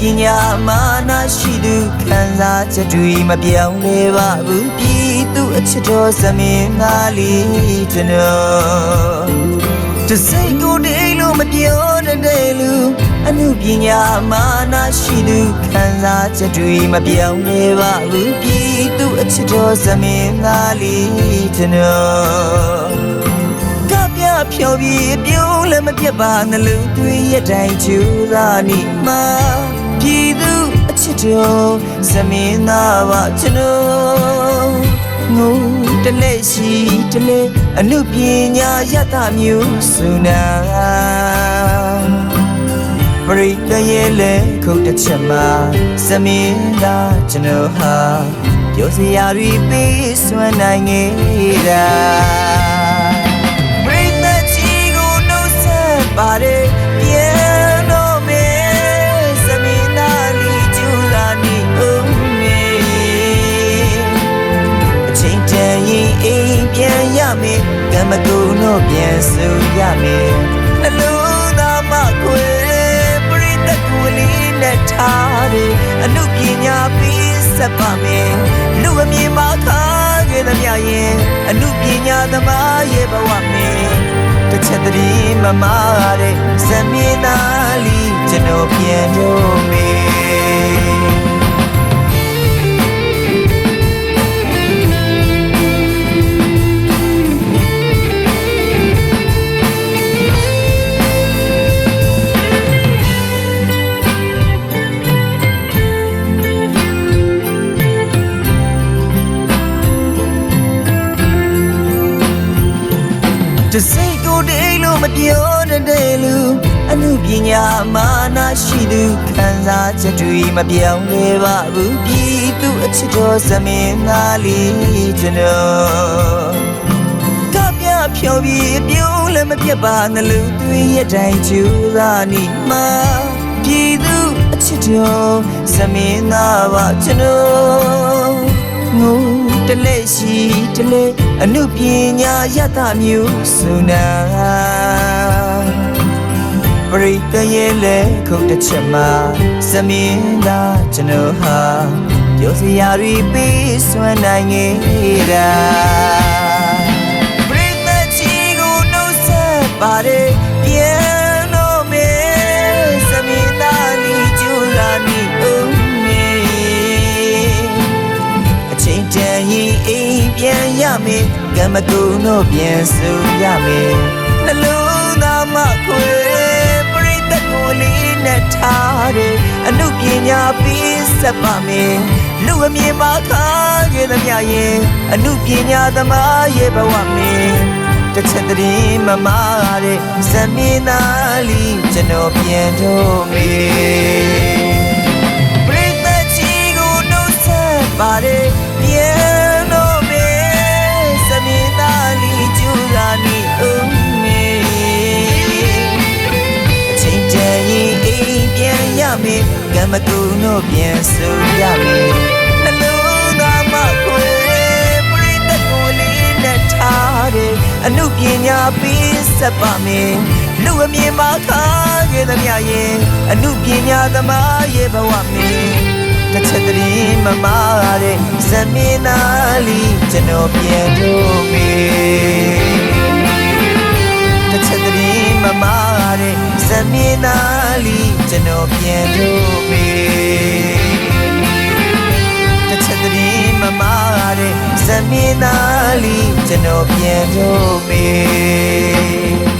ပညာမာနရှိသူခံစားချက်တွေမပြောင်းလဲပါဘူးပြည်သူအချစ်တော်သမင်သားလေးကျွန်တော်တစိတ်ကိုတိတ်လို့မပြောတဲ့လူအမှုပညာမာနရှိသူခံစားချက်တွေမပြောင်းလဲပါဘူးပြည်သူအချစ်တော်သမင်သားလေးကျွန်တော်ဖြောပြီးပြုံးလည်းမပြတ်ပါနှလုံးသွေးရတိုင်းချူသာနေမှာပြည်သူအချစ်တော်သမင်သားပါကျွန်တော်ငိုတလဲရှိတလဲအမှုပညာရတမျိုးစုနာပရိသတ်ရဲ့လေခုတ်တစ်ချက်မှာသမင်သားကျွန်တော်ဟာပြောစရာတွေပေးစွမ်းနိုင်နေတာပါတယ်ပြန်တော့မေသမီးသားလေးကျူလာနေဦးမေအချိန်တန်ရင်အိမ်ပြန်ရမယ်ကံမကူတော့ပြန်ဆိုရမယ်နှလုံးသားမခွေပရိသတ်ကိုလေးနဲ့ထားတယ်အမှုပညာပြီးဆက်ပါမယ်လူအမြင်မှာခါခဲ့သမျှရင်အမှုပညာသမားရဲ့ဘဝမယ်တစ်ချက်တည်းမမာတဲ့သမီးသားလေးကျွန်တော်ပြန်တော့မေတစိတ်ကိုတိတ်လို့မပြောတဲ့လူအမှုပညာမာနရှိသူခံစားချက်တွေမပြောင်းလဲပါဘူးပြည်သူအချစ်တော်သမင်သားလေးကျွန်တော်ကပြဖြောပြီးပြုံးလည်းမပြတ်ပါနှလုံးသွေးရတိုင်းချူသာနေမှာပြည်သူအချစ်တော်သမင်သားပါကျွန်တော်ငိုတလဲရှိတလဲအမှုပညာရတမျိုးစုနာပရိသတ်ရဲ့လေခုတ်တစ်ချက်မှာသမင်သားကျွန်တော်ဟာပြောစရာတွေပေးစွမ်းနိုင်နေတာပရိသတ်ချီကိုနှုတ်ဆက်ပါတယ်ပြန်တော့မေသမင်သားလေးကျူလာနေဦးမေအချိန်တန်ရင်အိမ်ပြန်ရမယ်ကံမကူတော့ပြန်ဆိုရမယ်နှလုံးသားမခွေလေးနဲ့ထားတယ်အမှုပညာပြီးဆက်ပါမယ်လူအမြင်မှာခါခဲ့သမျှရင်အမှုပညာသမားရဲ့ဘဝမယ်တစ်ချက်တည်းမမာတဲ့သမီးသားလေးကျွန်တော်ပြန်တော့မေပရိသတ်ချီကိုနှုတ်ဆက်ပါတယ်ပြန်တော့မေသမီးသားလေးကျူလာနေဦးကံမကူတော့ပြန်ဆိုရမယ်နှလုံးသားမခွေပရိသတ်ကိုလေးနဲ့ထားတယ်အမှုပညာပြီးဆက်ပါမယ်လူအမြင်မှာခါခဲ့သမျှရင်အမှုပညာသမားရဲ့ဘဝမယ်တစ်ချက်တည်းမမာတဲ့သမီးသားလေးကျွန်တော်ပြန်တော့မေတစ်ချက်တည်းမမာတဲ့သမီးသားလေးကျွန်တော်ပြန်တော့မေတစ်ချက်တည်းမမာတဲ့သမီးသားလေးကျွန်တော်ပြန်တော့မေ